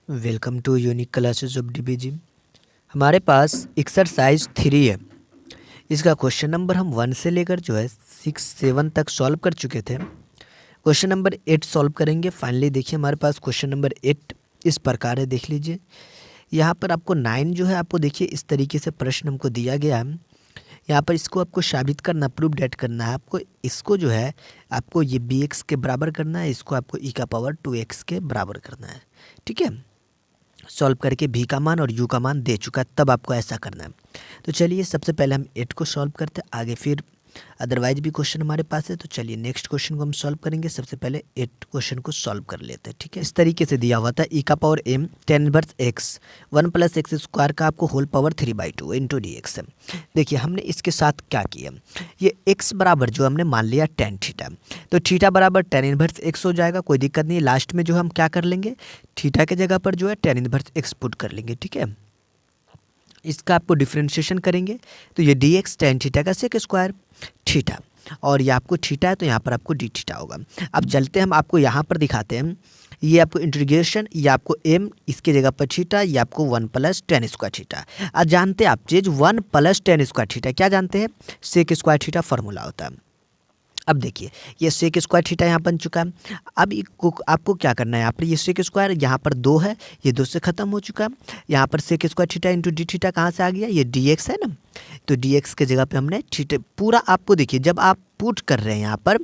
Welcome to unique classes of DBG. हमारे पास exercise 3 है। इसका क्वेश्चन नंबर हम 1 से लेकर जो है 6 7 तक सॉल्व कर चुके थे। क्वेश्चन नंबर 8 सॉल्व करेंगे। फाइनली देखिए हमारे पास क्वेश्चन नंबर 8 इस प्रकार है, देख लीजिए। यहाँ पर आपको 9 जो है, आपको देखिए इस तरीके से प्रश्न हमको दिया गया है। यहाँ पर इसको आपको साबित करना, प्रूफ डेट करना है आपको। इसको जो है आपको ये bx के बराबर करना है, इसको आपको e का पावर 2x के बराबर करना है। ठीक है, सॉल्व करके भी का मान और यू का मान दे चुका है, तब आपको ऐसा करना है। तो चलिए सबसे पहले हम 8 को सॉल्व करते हैं, आगे फिर अदरवाइज भी क्वेश्चन हमारे पास है। तो चलिए नेक्स्ट क्वेश्चन को हम सॉल्व करेंगे। सबसे पहले 8 क्वेश्चन को सॉल्व कर लेते हैं। ठीक है, इस तरीके से दिया हुआ था e का power m tan inverse x 1 + x square का आपको होल पावर 3/2 इंटू dx है। देखिए हमने इसके साथ क्या किया, ये x बराबर जो हमने मान लिया tan थीटा, तो थीटा बराबर tan इनवर्स x हो जाएगा, कोई दिक्कत नहीं। लास्ट में जो हम क्या कर लेंगे, थीटा के जगह पर जो है tan इनवर्स x पुट कर लेंगे। ठीक है, इसका आपको डिफ्रेंशिएशन करेंगे तो ये dx tan थीटा का सेक स्क्वायर थीटा, और ये आपको थीटा है तो यहाँ पर आपको डी थीटा होगा। अब चलते हम आपको यहाँ पर दिखाते हैं, ये आपको इंटीग्रेशन, ये आपको m इसके जगह पर थीटा, ये आपको 1 + tan स्क्वायर थीटा। आज जानते हैं आप चीज 1 + tan स्क्वायर थीटा क्या जानते हैं, सेक स्क्वायर थीटा फॉर्मूला होता है। अब देखिए ये सेक स्क्वायर थीटा यहाँ बन चुका है। अब आपको क्या करना है, यहाँ पर ये सेक स्क्वायर यहाँ पर 2 है, ये 2 से ख़त्म हो चुका है। यहाँ पर sec square theta into d theta कहाँ से आ गया, ये dx है ना, तो dx के जगह पे हमने थीटा पूरा, आपको देखिए जब आप पुट कर रहे हैं यहाँ पर,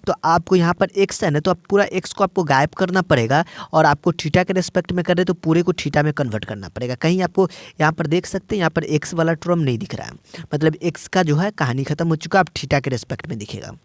तो आपको यहाँ पर x है ना, तो आप पूरा x को आपको गायब करना पड़ेगा, और आपको थीटा के रिस्पेक्ट में कर रहे तो पूरे को थीटा में कन्वर्ट करना पड़ेगा। कहीं आपको यहाँ पर देख सकते हैं, यहाँ पर x वाला टर्म नहीं दिख रहा है, मतलब x का जो है कहानी ख़त्म हो चुका, अब थीटा के रिस्पेक्ट में दिखेगा।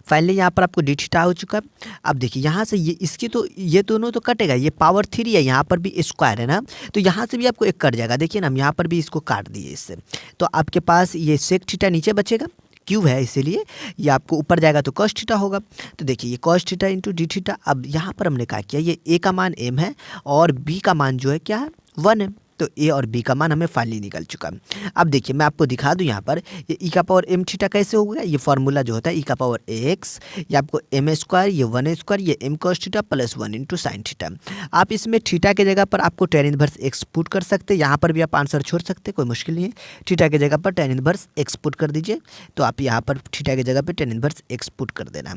फाइनली यहाँ पर आपको डी थीटा हो चुका है। अब देखिए यहाँ से ये इसकी तो ये दोनों तो कटेगा, ये पावर 3 है, यहाँ पर भी स्क्वायर है ना, तो यहाँ से भी आपको एक कट जाएगा। देखिए ना हम यहाँ पर भी इसको काट दिए इससे, तो आपके पास ये सेक थीटा नीचे बचेगा, क्यूब है इसीलिए ये आपको ऊपर जाएगा तो कॉस थीटा होगा। तो देखिए ये cos theta into d theta. अब यहाँ पर हमने क्या किया, ये ए का मान m है और b का मान जो है क्या है 1 है, तो ए और बी का मान हमें फाइनली निकल चुका है। अब देखिए मैं आपको दिखा दूं यहाँ पर ये ई का पावर m थीटा कैसे हो गया, ये फार्मूला जो होता है ई का पावर x, ये आपको m स्क्वायर, ये 1 स्क्वायर, ये m cos theta + 1 into sine theta. आप इसमें थीटा के जगह पर आपको tan इनवर्स x पुट कर सकते हैं, यहाँ पर भी आप आंसर छोड़ सकते हैं, कोई मुश्किल नहीं है। थीटा के जगह पर tan इनवर्स x पुट कर दीजिए, तो आप यहाँ पर थीटा की जगह पर tan इनवर्स x पुट कर देना।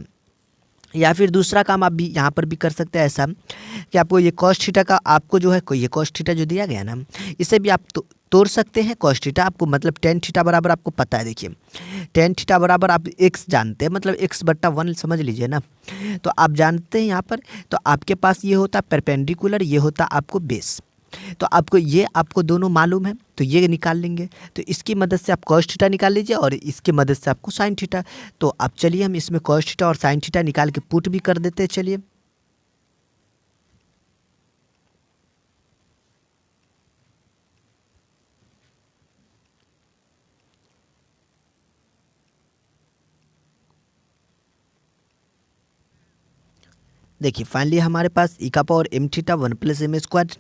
या फिर दूसरा काम आप भी यहाँ पर भी कर सकते हैं ऐसा कि आपको ये कॉस थीटा का आपको जो है कोई ये कॉस थीटा जो दिया गया ना, इसे भी आप तोड़ सकते हैं। कॉस थीटा आपको मतलब tan थीटा बराबर आपको पता है, देखिए tan थीटा बराबर आप x जानते हैं, मतलब x/1 समझ लीजिए ना, तो आप जानते हैं यहाँ पर। तो आपके पास ये होता परपेंडिकुलर, ये होता आपको बेस, तो आपको ये आपको दोनों मालूम है, तो ये निकाल लेंगे। तो इसकी मदद से आप कॉस थीटा निकाल लीजिए और इसकी मदद से आपको साइन थीटा। तो अब चलिए हम इसमें कॉस थीटा और साइन थीटा निकाल के पुट भी कर देते हैं। चलिए देखिए फाइनली हमारे पास ई का power m theta 1 + m square,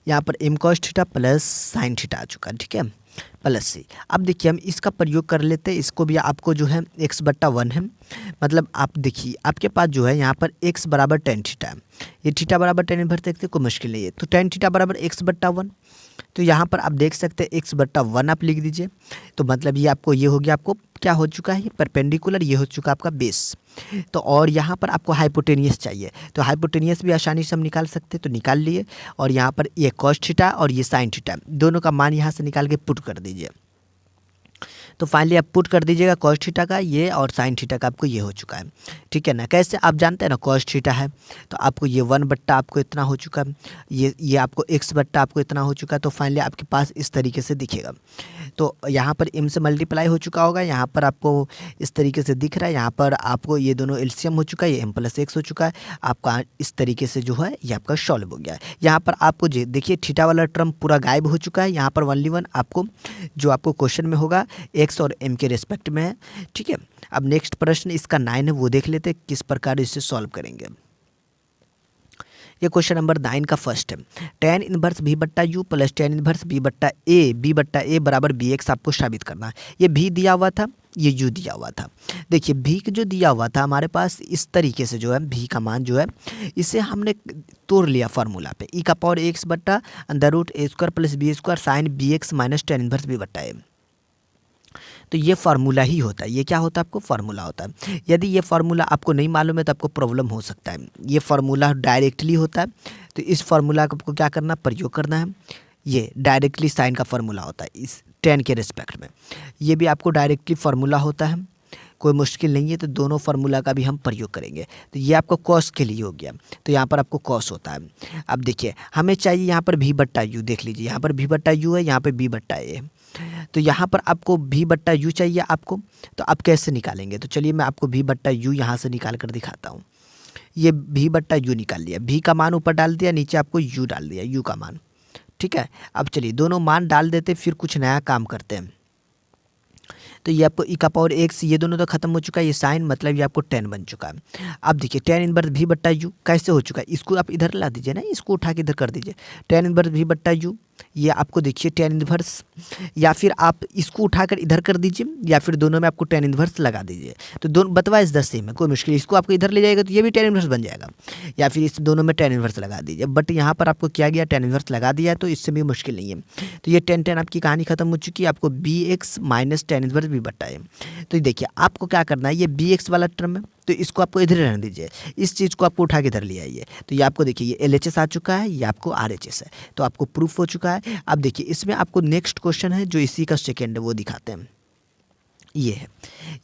यहाँ पर m cos theta plus sine theta आ चुका है। ठीक है, प्लस सी। अब देखिए हम इसका प्रयोग कर लेते हैं, इसको भी आपको जो है x/1 है, मतलब आप देखिए आपके पास जो है यहाँ पर x बराबर tan थीटा है, ये थीटा बराबर tan इनवर्स देखते कोई मुश्किल नहीं है, तो tan थीटा बराबर x/1। तो यहाँ पर आप देख सकते हैं x/1 आप लिख दीजिए, तो मतलब ये आपको ये हो गया, आपको क्या हो चुका है, ये परपेंडिकुलर, ये हो चुका आपका बेस। तो और यहाँ पर आपको हाइपोटेनियस चाहिए, तो हाइपोटेनियस भी आसानी से हम निकाल सकते हैं, तो निकाल लिए। और यहाँ पर ये कॉस थीटा और ये साइन थीटा दोनों का मान यहाँ से निकाल के पुट कर दीजिए। तो फाइनली आप पुट कर दीजिएगा कॉस थीटा का ये और साइन थीटा का आपको ये हो चुका है। ठीक है ना, कैसे आप जानते हैं ना, कॉस थीटा है तो आपको ये 1/ आपको इतना हो चुका है, ये आपको x/ आपको इतना हो चुका है, तो फाइनली आपके पास इस तरीके से दिखेगा। तो यहाँ पर m से मल्टीप्लाई हो चुका होगा, यहाँ पर आपको इस तरीके से दिख रहा है, यहाँ पर आपको ये दोनों एलसीएम हो चुका है, ये m + x हो चुका है आपका। इस तरीके से जो है ये आपका सॉल्व हो गया है। यहाँ पर आपको देखिए थीटा वाला टर्म पूरा गायब हो चुका है, यहाँ पर 1 आपको जो आपको क्वेश्चन में होगा x और m के रेस्पेक्ट में है। ठीक है, अब नेक्स्ट प्रश्न इसका 9 है, वो देख लेते हैं किस प्रकार इसे सॉल्व करेंगे। ये क्वेश्चन नंबर 9 का फर्स्ट है, tan inverse v/u plus tan inverse b/a बराबर bx आपको साबित करना है। ये भी दिया हुआ था, ये यू दिया हुआ था। देखिए भी जो दिया हुआ था हमारे पास इस तरीके से जो है भी का मान जो है इसे हमने तोड़ लिया फार्मूला पे, ई का पावर एक्स बट्टा under root a square plus b square sine b x minus tan inverse b बट्टा ए। तो ये फार्मूला ही होता है, ये क्या होता है आपको फार्मूला होता है। यदि ये फार्मूला आपको नहीं मालूम है तो आपको प्रॉब्लम हो सकता है। ये फार्मूला डायरेक्टली होता है, तो इस फार्मूला को आपको क्या करना, प्रयोग करना है। ये डायरेक्टली साइन का फार्मूला होता है इस टेन के रिस्पेक्ट में, ये भी आपको डायरेक्टली फार्मूला होता है, कोई मुश्किल नहीं है। तो दोनों फार्मूला का भी हम प्रयोग करेंगे। तो ये आपको कॉस के लिए हो गया, तो यहाँ पर आपको कॉस होता है। अब देखिए हमें चाहिए यहाँ पर भी बट्टा यू, देख लीजिए यहाँ पर भी बट्टा यू है, यहाँ पर बी बट्टा ए है। तो यहाँ पर आपको भी बट्टा यू चाहिए आपको, तो आप कैसे निकालेंगे, तो चलिए मैं आपको भी बट्टा यू यहाँ से निकाल कर दिखाता हूँ। ये भी बट्टा यू निकाल लिया, भी का मान ऊपर डाल दिया, नीचे आपको यू डाल दिया, यू का मान, ठीक है। अब चलिए दोनों मान डाल देते, फिर कुछ नया काम करते हैं। तो ये आपको ई का पावर एक्स, ये दोनों तो खत्म हो चुका है, ये साइन मतलब ये आपको टेन बन चुका है। अब देखिए टेन इनवर्स भी बट्टा यू कैसे हो चुका है, इसको आप इधर ला दीजिए ना, इसको उठा के इधर कर दीजिए। टेन इनवर्स भी बट्टा यू, ये आपको देखिए टेन इनवर्स, या फिर आप इसको उठाकर इधर कर दीजिए, या फिर दोनों में आपको टेन इनवर्स लगा दीजिए। तो दोनों बतवा इस 10 सेम है, कोई मुश्किल, इसको आपको इधर ले जाएगा तो ये भी टेन इनवर्स बन जाएगा, या फिर इस दोनों में टेन इनवर्स लगा दीजिए। बट यहाँ पर आपको क्या गया, टेन इनवर्स लगा दिया, तो इससे भी मुश्किल नहीं है। तो ये टेन टेन आपकी कहानी खत्म हो चुकी है, आपको b x minus tan inverse भी बट्टा है। तो देखिए आपको क्या करना है, ये बी एक्स वाला टर्म है तो इसको आपको इधर रहने दीजिए, इस चीज़ को आपको उठा के इधर ले आइए। तो ये आपको देखिए ये एल एच एस आ चुका है, ये आपको आर एच एस है, तो आपको प्रूफ हो चुका है। अब देखिए इसमें आपको नेक्स्ट क्वेश्चन है जो इसी का सेकेंड है, वो दिखाते हैं। ये है,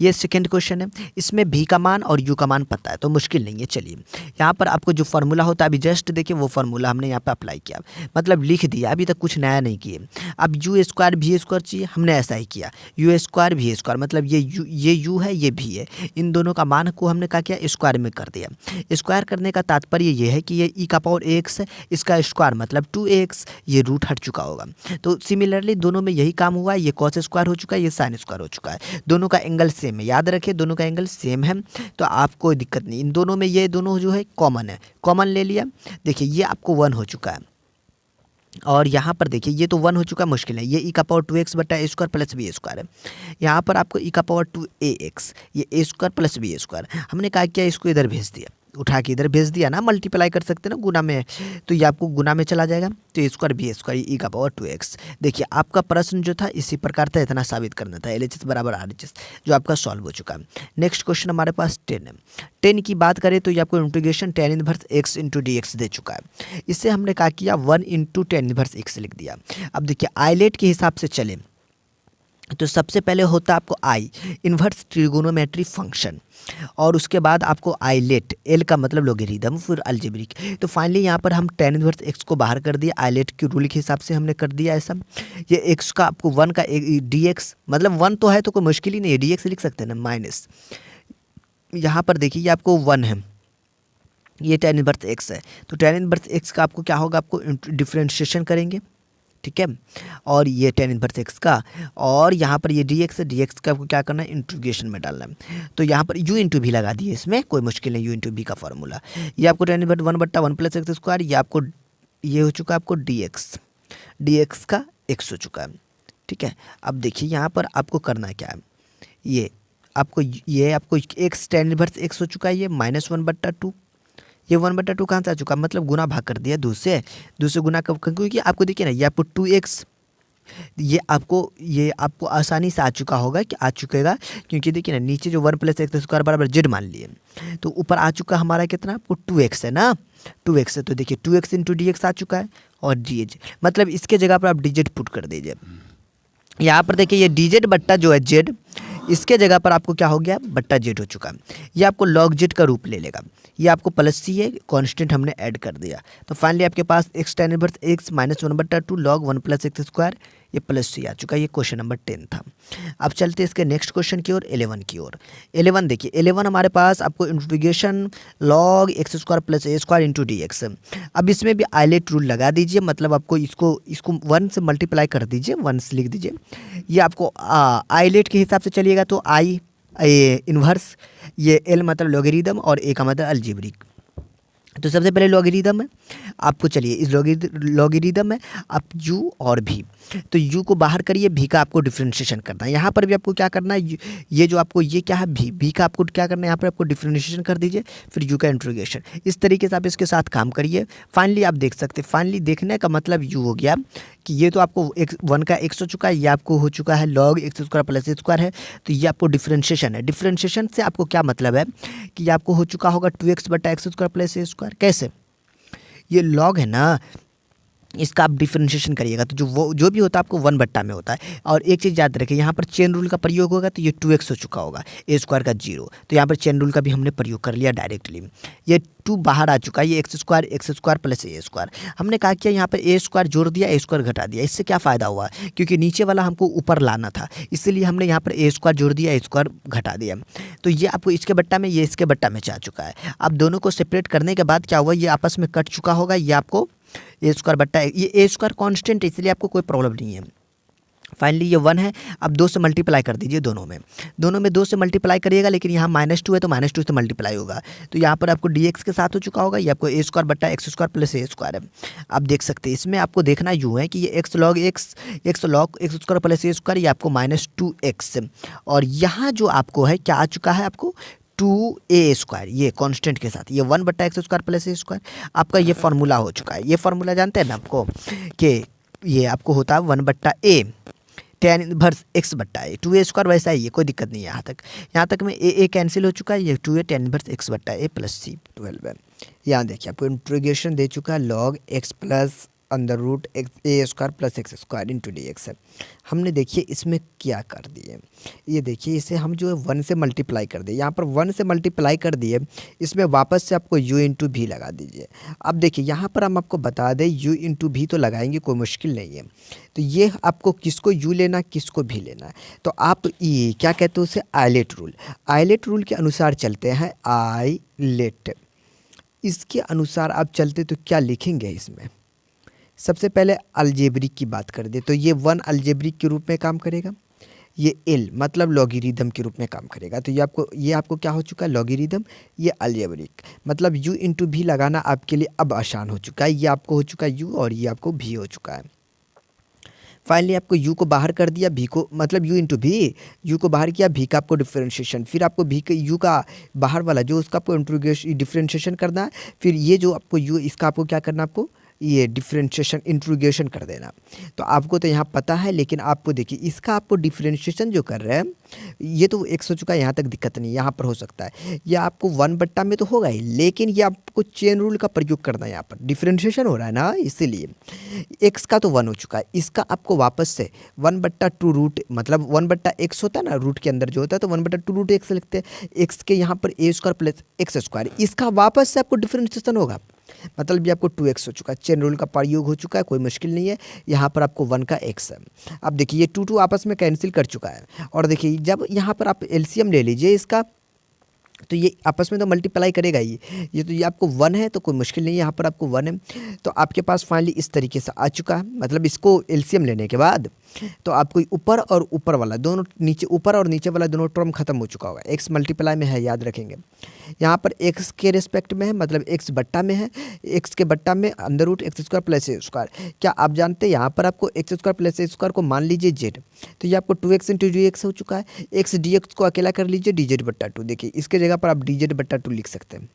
ये सेकेंड क्वेश्चन है, इसमें भी का मान और यू का मान पता है तो मुश्किल नहीं है। चलिए यहाँ पर आपको जो फार्मूला होता है अभी जस्ट देखिए वो फार्मूला हमने यहाँ पे अप्लाई किया, मतलब लिख दिया, अभी तक कुछ नया नहीं किए। अब यू स्क्वायर भी स्क्वायर चाहिए, हमने ऐसा ही किया, यू स्क्वायर भी स्क्वायर, मतलब ये यू है ये भी है, इन दोनों का मान को हमने क्या किया, स्क्वायर में कर दिया। स्क्वायर करने का तात्पर्य ये है कि ये ई का पावर एक्स है, इसका स्क्वायर मतलब 2x, ये रूट हट चुका होगा। तो सिमिलरली दोनों में यही काम हुआ है, ये कॉस स्क्वायर हो चुका है, ये साइन स्क्वायर हो चुका है, दोनों का एंगल सेम है, याद रखिए दोनों का एंगल सेम है, तो आपको कोई दिक्कत नहीं। इन दोनों में ये दोनों जो है कॉमन है, कॉमन ले लिया। देखिए ये आपको 1 हो चुका है, और यहाँ पर देखिए ये तो 1 हो चुका है, मुश्किल है, ये ई का पावर 2x बटा ए स्क्वायर प्लस बी स्क्वायर है। यहाँ पर आपको ई का पावर 2ax, ये ए स्क्वायर प्लस बी स्क्वायर, हमने क्या किया, इसको इधर भेज दिया, उठा के इधर भेज दिया ना, मल्टीप्लाई कर सकते हैं ना गुना में, तो ये आपको गुना में चला जाएगा, तो ए स्क्वायर बी स्क्वायर ई का पावर 2x। देखिए आपका प्रश्न जो था इसी प्रकार था, इतना साबित करना था, एल एच एस बराबर आर एच एस, जो आपका सॉल्व हो चुका है। नेक्स्ट क्वेश्चन हमारे पास 10 है। 10 की बात करें तो ये आपको integration tan inverse x into d x दे चुका है, इससे हमने क्या किया 1 इंटू टेन इनवर्स एक्स लिख दिया। अब देखिए आइलेट के हिसाब से चले तो सबसे पहले होता है आपको आई इन्वर्स ट्रिगोनोमेट्री फंक्शन, और उसके बाद आपको आइलेट, एल का मतलब लोगेरिथम, फिर अलजेब्रिक। तो फाइनली यहाँ पर हम टेन इनवर्स एक्स को बाहर कर दिया, आइलेट के रूल के हिसाब से हमने कर दिया ऐसा। ये एक्स का आपको 1 का डी एक्स, मतलब 1 तो है तो कोई मुश्किल ही नहीं है, डी एक्स लिख सकते हैं ना, माइनस यहाँ पर देखिए ये आपको 1 है, ये टेन इनवर्स एक्स है, तो टेन इनवर्स एक्स का आपको क्या होगा, आपको डिफ्रेंशिएशन करेंगे, ठीक है, और ये टेन इनवर्स एक्स का, और यहाँ पर ये डी एक्स है, डी एक्स का आपको क्या करना है, इंटीग्रेशन में डालना है। तो यहाँ पर यू इंटू भी लगा दिए, इसमें कोई मुश्किल नहीं, यू इंटू भी का फार्मूला, ये आपको टेन इनवर्स 1 बट्टा 1 प्लस एक्स स्क्वायर, ये आपको ये हो चुका है आपको डी एक्स का एक्स हो चुका है, ठीक है। अब देखिए यहाँ पर आपको करना क्या है, ये आपको एक्स टेन इनवर्स एक्स हो चुका है, ये -1 बट्टा 2, ये 1 बटा 2 कहाँ से आ चुका, मतलब गुना भाग कर दिया, 2 से गुना कब, क्योंकि आपको देखिए ना ये आपको 2x, ये आपको आसानी से आ चुका होगा, कि आ चुकेगा, क्योंकि देखिए ना नीचे जो 1 प्लस एक्स स्क्वायर बराबर जेड मान लिए, तो ऊपर आ चुका हमारा कितना, आपको 2x है ना, 2x है, तो देखिए 2x इंटू डी एक्स आ चुका है, और डी एच, मतलब इसके जगह पर आप डी जेड पुट कर दीजिए। यहाँ पर देखिए ये डी जेड बट्टा जो है जेड, इसके जगह पर आपको क्या हो गया, बट्टा जेड हो चुका है, ये आपको लॉग जेड का रूप ले लेगा, ये आपको प्लस सी है, कांस्टेंट हमने ऐड कर दिया, तो फाइनली आपके पास एक्स टेन इनवर्स एक्स -1 बट्टा 2 लॉग 1 प्लस एक्स स्क्वायर, ये प्लस सी आ चुका है। ये क्वेश्चन नंबर 10 था। अब चलते इसके नेक्स्ट क्वेश्चन की ओर, 11 की ओर। 11 देखिए, 11 हमारे पास आपको integration log x square plus a square into d x. अब इसमें भी आइलेट रूल लगा दीजिए, मतलब आपको इसको 1 से मल्टीप्लाई कर दीजिए, 1 से लिख दीजिए। ये आपको आइलेट के हिसाब से चलिएगा तो आई इन्वर्स, ये एल मतलब लोगेरिथम और ए का मतलब अलजेब्रिक। तो सबसे पहले लॉगरिदम है आपको, चलिए इस लॉगरिदम है आप यू और भी, तो यू को बाहर करिए, भी का आपको डिफरेंशिएशन करना है। यहाँ पर भी आपको क्या करना है, ये जो आपको ये क्या है भी का आपको क्या करना है, यहाँ पर आपको डिफरेंशिएशन कर दीजिए, फिर यू का इंट्रोगेशन। इस तरीके से आप इसके साथ काम करिए। फाइनली आप देख सकते हैं, फाइनली देखने का मतलब यू हो गया कि ये तो आपको वन का एक्स हो चुका है, ये आपको हो चुका है log x square plus a square है, तो ये आपको डिफरेंशिएशन है। डिफरेंशिएशन से आपको क्या मतलब है कि ये आपको हो चुका होगा 2x बटा x square plus a square. कैसे, ये लॉग है ना, इसका आप डिफरेंशिएशन करिएगा तो जो भी होता है आपको 1/, में होता है। और एक चीज़ याद रखिए, यहाँ पर चेन रूल का प्रयोग होगा तो ये 2x हो चुका होगा, ए स्क्वायर का 0, तो यहाँ पर चेन रूल का भी हमने प्रयोग कर लिया डायरेक्टली। ये 2 बाहर आ चुका है, ये x square plus a square. हमने कहा कि यहाँ पर ए स्क्वायर जोड़ दिया, ए स्क्वायर घटा दिया। इससे क्या फ़ायदा हुआ, क्योंकि नीचे वाला हमको ऊपर लाना था, इसलिए हमने यहाँ पर ए स्क्वायर जोड़ दिया, ए स्क्वायर घटा दिया। तो ये आपको इसके बट्टा में, ये इसके बट्टा में जा चुका है। अब दोनों को सेपरेट करने के बाद क्या हुआ, ये आपस में कट चुका होगा, ये आपको ए स्क्वायर बट्टा, ये ए स्क्वायर कॉन्स्टेंट है, इसलिए आपको कोई प्रॉब्लम नहीं है। फाइनली ये 1 है, अब 2 से मल्टीप्लाई कर दीजिए, दोनों में 2 से मल्टीप्लाई करिएगा, लेकिन यहाँ -2 है तो -2 से मल्टीप्लाई होगा, तो यहाँ पर आपको dx के साथ हो चुका होगा, ये आपको ए स्क्वायर बट्टा x square plus a square है। आप देख सकते हैं इसमें आपको देखना यूँ है कि ये x log x square plus a square, ये आपको -2x, और यहाँ जो आपको है क्या आ चुका है, आपको 2a स्क्वायर, ये कांस्टेंट के साथ, ये 1/x square plus a square. आपका ये फार्मूला हो चुका है। ये फार्मूला जानते हैं ना आपको कि ये आपको होता है 1/a tan inverse x/a, 2a square वैसा ही है, कोई दिक्कत नहीं है। यहाँ तक में a कैंसिल हो चुका है, ये 2a tan inverse x/a plus c 12 है। यहाँ देखिए आपको इंटीग्रेशन दे चुका है log x plus under root x a square plus x square into d x है। हमने देखिए इसमें क्या कर दिए, ये देखिए इसे हम जो है 1 से मल्टीप्लाई कर दिए, यहाँ पर 1 से मल्टीप्लाई कर दिए, इसमें वापस से आपको u इंटू भी लगा दीजिए। अब देखिए यहाँ पर हम आपको बता दें u इंटू भी तो लगाएंगे, कोई मुश्किल नहीं है। तो ये आपको किसको u लेना, किसको भी लेना है, तो आप ये क्या कहते हो उसे, आइलेट रूल के अनुसार चलते हैं। आइलेट, इसके अनुसार आप चलते तो क्या लिखेंगे इसमें, सबसे पहले अलजेब्रिक की बात कर दे तो ये 1 अलजेब्रिक के रूप में काम करेगा, ये l मतलब लॉगरिदम के रूप में काम करेगा। तो ये आपको क्या हो चुका है, लॉगरिदम, ये अलजेब्रिक, मतलब u इंटू भी लगाना आपके लिए अब आसान हो चुका है। ये आपको हो चुका है u और ये आपको भी हो चुका है। फाइनली आपको u को बाहर कर दिया, भी को मतलब u इंटू भी, u को बाहर किया, भी का आपको डिफरेंशिएशन, फिर आपको भी के u का बाहर वाला जो उसका आपको डिफरेंशिएशन करना है, फिर ये जो आपको u इसका आपको क्या करना है, आपको ये डिफरेंशिएशन इंट्रोगेशन कर देना। तो आपको तो यहाँ पता है, लेकिन आपको देखिए इसका आपको डिफरेंशिएशन जो कर रहे हैं, ये तो x हो चुका है, यहाँ तक दिक्कत नहीं, यहाँ पर हो सकता है ये आपको 1/, में तो होगा ही, लेकिन ये आपको चेन रूल का प्रयोग करना है। यहाँ पर डिफरेंशिएशन हो रहा है ना, इसीलिए x का तो 1 हो चुका है, इसका आपको वापस से 1/2 रूट, मतलब 1/x होता है ना, रूट के अंदर जो होता है तो 1/2 रूट x लिखते हैं। x के यहाँ पर ए स्क्वायर प्लस एक्स स्क्वायर, इसका वापस से आपको डिफरेंशिएशन होगा, मतलब ये आपको 2x हो चुका है, चेन रूल का प्रयोग हो चुका है, कोई मुश्किल नहीं है। यहाँ पर आपको 1 का x है। अब देखिए ये 2 आपस में कैंसिल कर चुका है, और देखिए जब यहाँ पर आप एलसीएम ले लीजिए इसका, तो ये आपस में तो मल्टीप्लाई करेगा ही, ये तो ये आपको 1 है तो कोई मुश्किल नहीं है, यहाँ पर आपको 1 है। तो आपके पास फाइनली इस तरीके से आ चुका है, मतलब इसको एलसीएम लेने के बाद तो आपको ऊपर और ऊपर वाला दोनों, नीचे ऊपर और नीचे वाला दोनों टर्म खत्म हो चुका होगा। x मल्टीप्लाई में है, याद रखेंगे, यहाँ पर x के रिस्पेक्ट में है, मतलब x बट्टा में है, x के बट्टा में under root x square plus a square. क्या आप जानते हैं यहाँ पर आपको x square plus a square को मान लीजिए z, तो ये आपको 2x इंटू डी एक्स हो चुका है। x dx को अकेला कर लीजिए dz/2, देखिए इसके जगह पर आप dz/2 लिख सकते हैं,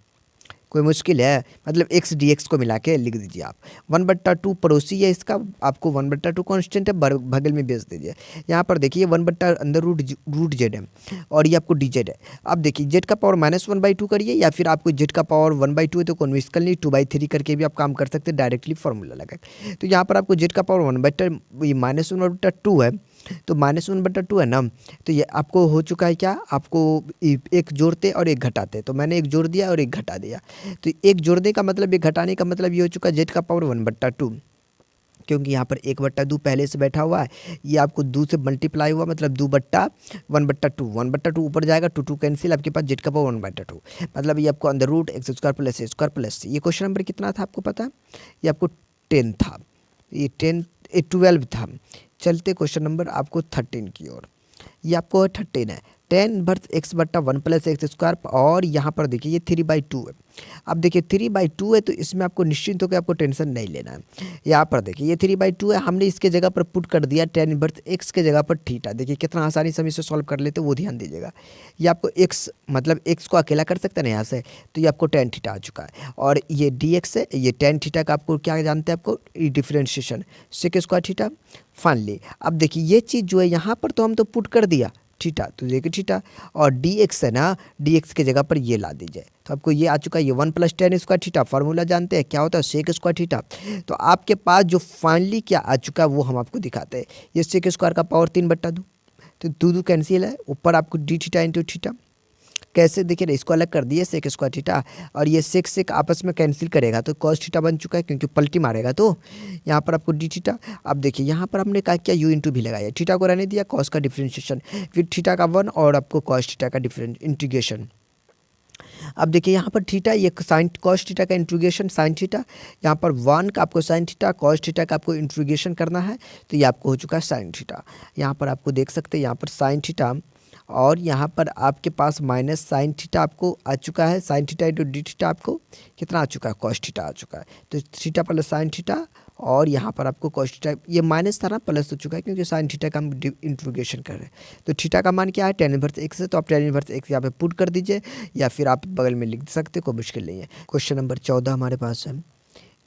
कोई मुश्किल है, मतलब x dx को मिला के लिख दीजिए आप। 1/2 पड़ोसी है इसका, आपको 1/2 कॉन्स्टेंट है, बगल में बेच दीजिए। यहाँ पर देखिए 1/ अंदर रूट जेड है, और ये आपको dz है। अब देखिए z का पावर -1/2 करिए, या फिर आपको z का पावर 1/2 है तो कोई मुश्किल नहीं, 2/3 करके भी आप काम कर सकते हैं डायरेक्टली फार्मूला लगा। तो यहाँ पर आपको z का पावर -1/2 है, तो -1/2 है ना, तो ये आपको हो चुका है क्या, आपको एक जोड़ते और एक घटाते, तो मैंने एक जोड़ दिया और एक घटा दिया। तो एक जोड़ने का मतलब, एक घटाने का मतलब ये हो चुका है z का पावर 1/2, क्योंकि यहाँ पर 1/2 पहले से बैठा हुआ है, ये आपको 2 से मल्टीप्लाई हुआ, मतलब 2/1/2, 1/2 ऊपर जाएगा, 2 कैंसिल, आपके पास z का पावर 1/2, मतलब ये आपको under root x square plus a square plus c। ये क्वेश्चन नंबर कितना था आपको पता है, ये आपको 10 था, ये 12 था। चलते क्वेश्चन नंबर आपको 13 की ओर, ये आपको 13 है। टेन इनवर्स एक्स बट्टा 1 प्लस एक्स स्क्वायर, और यहाँ पर देखिए ये 3/2 है। अब देखिए 3/2 है तो इसमें आपको निश्चिंत होकर आपको टेंशन नहीं लेना है। यहाँ पर देखिए ये 3/2 है, हमने इसके जगह पर पुट कर दिया टेन इनवर्स एक्स के जगह पर थीटा। देखिए कितना आसानी से हम इसे सॉल्व कर लेते हैं, वो ध्यान दीजिएगा। ये आपको एक्स मतलब एक्स को अकेला कर सकते हैं ना यहाँ से, तो ये आपको टेन थीटा आ चुका है। और ये डी एक्स है, ये टेन थीटा का आपको क्या जानते हैं, आपको differentiation sec square theta. Finally अब देखिए ये चीज़ जो है यहाँ पर तो हम तो पुट कर दिया थीटा, तो देखिए थीटा, और डी एक्स है ना, डी एक्स की जगह पर ये ला दीजिए, तो आपको ये आ चुका है, ये 1 + tan स्क्वायर थीटा। फार्मूला जानते हैं क्या होता है, सेक स्क्वायर थीटा। तो आपके पास जो फाइनली क्या आ चुका है वो हम आपको दिखाते हैं। ये सेक स्क्वायर का पावर 3/2, तो 2 कैंसिल है, ऊपर आपको डी थीटा इंटू थीटा। कैसे देखिए ना, इसको अलग कर दिए सेक स्क्वायर थीटा, और ये सेक सेक आपस में कैंसिल करेगा तो कॉस थीटा बन चुका है, क्योंकि पलटी मारेगा तो यहाँ पर आपको डी थीटा। अब देखिए यहाँ पर हमने क्या किया, यू इंटू भी लगाया, थीटा को रहने दिया, कॉस का डिफ्रेंशिएशन, फिर थीटा का 1 और आपको कॉस थीटा का डिफरेंट इंटीग्रेशन। अब देखिए यहाँ पर थीटा, ये साइन कॉस थीटा का इंटीग्रेशन साइन थीटा, यहाँ पर 1 का आपको साइन थीटा, कॉस थीटा का आपको इंटीग्रेशन करना है, तो ये आपको हो चुका है साइन थीटा। यहाँ पर आपको देख सकते हैं यहाँ पर साइन थीटा, और यहाँ पर आपके पास माइनस साइन थीटा आपको आ चुका है, sine theta into d theta आपको कितना आ चुका है, कॉस थीटा आ चुका है। तो थीटा प्लस साइन थीटा, और यहाँ पर आपको कॉस थीटा, ये माइनस था ना, प्लस हो चुका है, क्योंकि साइन थीटा का हम इंटीग्रेशन कर रहे हैं। तो थीटा का मान क्या है, टेन इनवर्स एक्स है, तो आप टेन इनवर्स एक्स यहाँ पे पुट कर दीजिए, या फिर आप बगल में लिख सकते, कोई मुश्किल नहीं है। क्वेश्चन नंबर 14 हमारे पास है,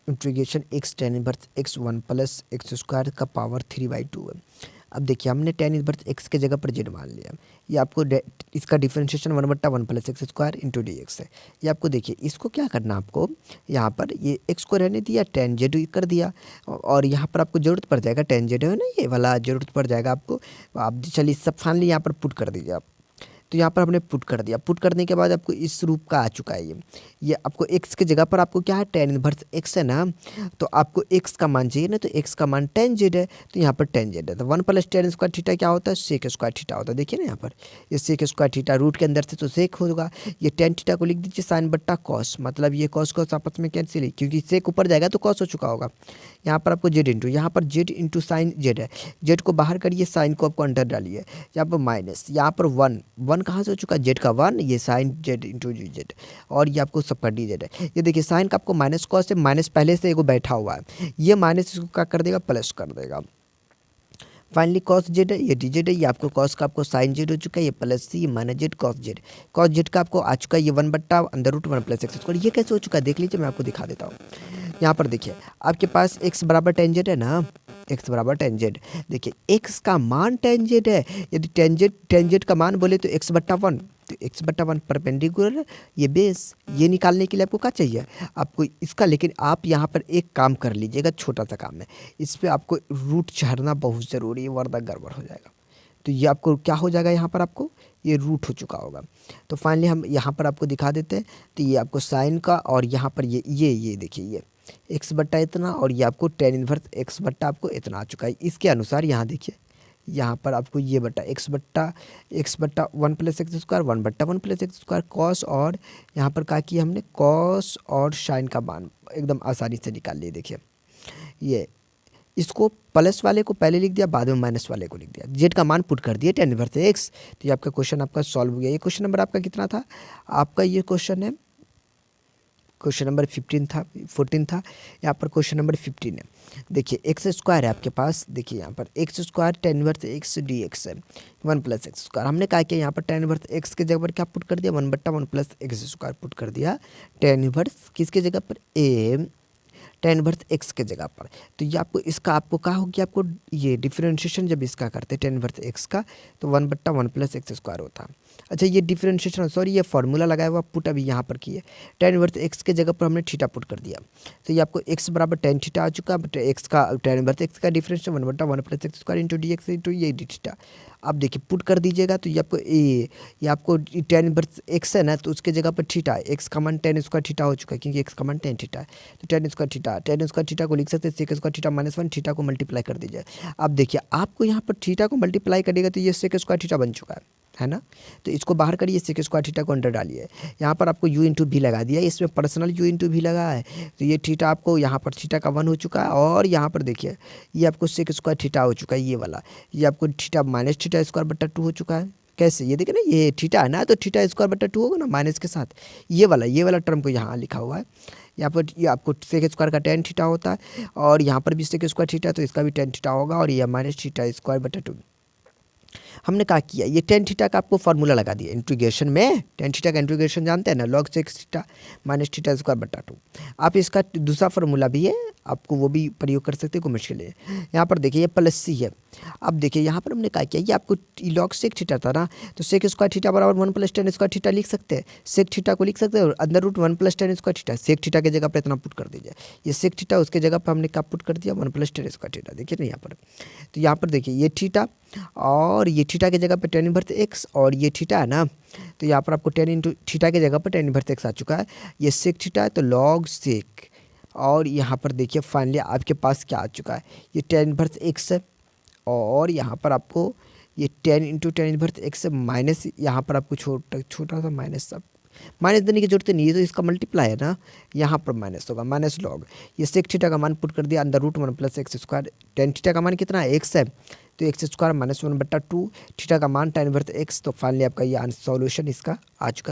integration x ten inverse x 1 + x square का पावर 3/2 है। अब देखिए हमने टेन इनवर्स एक्स के जगह पर जेड मान लिया, ये आपको इसका differentiation 1/1 + x square into d x है। ये आपको देखिए इसको क्या करना, आपको यहाँ पर ये एक्स को रहने दिया, टेन जेड कर दिया, और यहाँ पर आपको ज़रूरत पड़ जाएगा टेन जेड है ना, ये वाला ज़रूरत पड़ जाएगा आपको। आप चलिए सब फाइनली यहाँ पर पुट कर दीजिए आप, तो यहाँ पर हमने पुट कर दिया, पुट करने के बाद आपको इस रूप का आ चुका है ये आपको एक्स की जगह पर आपको क्या है, टेन इनवर्स एक्स है ना, तो आपको एक्स का मान चाहिए ना, तो एक्स का मान टेन जेड है, तो यहाँ पर टेन जेड है, तो 1 + tan स्क्वायर थीटा क्या होता है, सेक स्क्वायर थीटा होता है। देखिए ना यहाँ पर ये सेक स्क्वायर थीटा, रूट के अंदर से तो सेक होगा, ये टेन थीटा को लिख दीजिए साइन बट्टा कॉस, मतलब ये कॉस कॉस आपस में कैंसिल है, क्योंकि सेक ऊपर जाएगा तो कॉस हो चुका होगा। यहाँ पर आपको जेड इंटू, यहाँ पर जेड इंटू साइन जेड है, जेड को बाहर करिए, साइन को आपको अंदर डालिए, यहाँ पर माइनस, यहाँ पर 1 कहाँ से हो चुका है, जेड का 1, ये साइन जेड इंटू जी जेड, और ये आपको सबका डी जेड है। ये देखिए साइन का आपको माइनस कॉस है, माइनस पहले से एगो बैठा हुआ है, ये माइनस इसको क्या कर देगा, प्लस कर देगा। फाइनली कॉस जेड है, ये डी जेड है, ये आपको कॉस का आपको साइन जेड हो चुका है, ये plus c minus z cos z, cos z का आपको आ चुका है ये 1/√1 + एक्स स्क्वायर। ये कैसे हो चुका है देख लीजिए, मैं आपको दिखा देता हूँ। यहाँ पर देखिए आपके पास x बराबर टेन जेड है ना, x बराबर टेन जेड, देखिए x का मान टेन जेड है, यदि टेन जेड का मान बोले तो x/1, तो x/1 परपेंडिकुलर ये बेस, ये निकालने के लिए आपको क्या चाहिए, आपको इसका, लेकिन आप यहाँ पर एक काम कर लीजिएगा, छोटा सा काम है, इस पर आपको रूट चढ़ना बहुत ज़रूरी है, वरना गड़बड़ हो जाएगा। तो ये आपको क्या हो जाएगा, यहाँ पर आपको ये रूट हो चुका होगा। तो फाइनली हम यहाँ पर आपको दिखा देते हैं, तो ये आपको साइन का, और यहाँ पर ये देखिए ये एक्स बट्टा इतना, और ये आपको टेन इनवर्स एक्स बट्टा आपको इतना आ चुका है। इसके अनुसार यहाँ देखिए, यहाँ पर आपको ये बट्टा एक्स बट्टा 1 + x square 1/1 + x square cos, और यहाँ पर क्या किया हमने, कॉस और साइन का मान एकदम आसानी से निकाल लिए। देखिए ये इसको प्लस वाले को पहले लिख दिया, बाद में माइनस वाले को लिख दिया, जेड का मान पुट कर दिया टेन इनवर्स एक्स, तो ये आपका क्वेश्चन आपका सॉल्व हो गया। ये क्वेश्चन नंबर आपका कितना था, आपका ये क्वेश्चन है क्वेश्चन नंबर 14 था, यहाँ पर क्वेश्चन नंबर 15 है। देखिए एक्स स्क्वायर है आपके पास, देखिए यहाँ पर x square ten inverse x D x है 1 + एक्स स्क्वायर, हमने कहा कि यहाँ पर टेन इनवर्स एक्स के जगह पर क्या पुट कर दिया, 1/1 + एक्स स्क्वायर पुट कर दिया, टेन इनवर्स किसके जगह पर, ए टेन इनवर्स एक्स के जगह पर। तो ये आपको इसका आपको क्या होगी, आपको ये डिफरेंशिएशन जब इसका करते हैं टेन इनवर्स एक्स का, तो 1/1 + एक्स स्क्वायर होता है। अच्छा ये डिफरेंशिएशन, सॉरी ये फार्मूला लगाया हुआ पुट अभी यहाँ पर किए, टेन इनवर्स एक्स के जगह पर हमने थीटा पुट कर दिया, तो ये आपको एक्स बराबर टेन थीटा आ चुका, बट एक्स का टेन इनवर्स एक्स का differentiation 1/1 + x square into d x into ये डी थीटा। आप देखिए पुट कर दीजिएगा, तो ये आपको ये आपको टेन इनवर्स एक्स है ना, तो उसके जगह पर थीटा, एक्स का मान टेन स्क्वायर थीटा हो चुका है, क्योंकि एक्स का मान टेन थीटा है, तो टेन स्क्वायर थीटा को लिख सकते हैं सेक स्क्वायर थीटा -1, थीटा को मल्टीप्लाई कर दीजिए। अब देखिए आपको यहाँ पर थीटा को मल्टीप्लाई करिएगा तो ये सेक स्क्वायर थीटा बन चुका है ना, तो इसको बाहर करिए, सेक स्क्वायर थीटा को अंदर डालिए, यहाँ पर आपको u इंटू भी लगा दिया, इसमें पर्सनल u इंटू भी लगा है, तो ये थीटा आपको यहाँ पर थीटा का 1 हो चुका है, और यहाँ पर देखिए ये आपको सेक स्क्वायर थीटा हो चुका है, ये वाला, ये आपको थीटा -θ² /2 हो चुका है, कैसे, ये देखिए ना, ये थीटा है ना, तो थीटा स्क्वायर बटा 2 होगा ना माइनस के साथ, ये वाला टर्म को यहाँ लिखा हुआ है। यहाँ पर ये आपको सेक स्क्वायर का टेन थीटा होता है, और यहाँ पर भी सेक स्क्वायर थीटा, तो इसका भी टेन थीटा होगा, और ये माइनस थीटा स्क्वायर बटा 2। हमने क्या किया, ये टेन थीटा का आपको फॉर्मूला लगा दिया इंटीग्रेशन में। टेन थीटा का इंटीग्रेशन जानते हैं ना, log sec theta minus theta square बटा 2। आप इसका दूसरा फार्मूला भी है, आपको वो भी प्रयोग कर सकते हैं, कोई मुश्किल है। यहाँ पर देखिए ये प्लस सी है। अब देखिए यहाँ पर हमने क्या किया, ये आपको लॉग सेक थीटा था ना, तो सेक स्क्वायर थीटा बराबर 1 + tan स्क्वायर थीटा लिख सकते हैं। सेक थीटा को लिख सकते हैं, और अंदर root 1 + tan square theta, sec theta की जगह पर इतना पुट कर दीजिए। ये सेक थीटा उसके जगह पर हमने क्या पुट कर दिया, 1 + tan स्क्वायर थीटा। देखिए ना यहाँ पर, तो यहाँ पर देखिए ये थीटा, और ये थीटा की जगह पे tan इनवर्स x, और ये थीटा है ना, तो यहाँ पर आपको tan इंटू थीटा की जगह पर tan इनवर्स x आ चुका है। ये सेक थीटा है, तो लॉग सेक, और यहाँ पर देखिए फाइनली आपके पास क्या आ चुका है, ये tan इनवर्स x है, और यहाँ पर आपको ये tan into tan inverse x से माइनस, यहाँ पर आपको छोटा सा माइनस, सब माइनस देने की जरूरत नहीं है, तो इसका मल्टीप्लाई है ना, यहाँ पर माइनस होगा, माइनस लॉग। ये सेक थीटा का मान पुट कर दिया, अंदर root 1 + x square. Tan theta का मान कितना है, x है, तो एक्स स्क्वायर माइनस 1 बटा 2, थीटा का मान tan इनवर्स x। तो फाइनली आपका ये सॉल्यूशन इसका आ चुका है।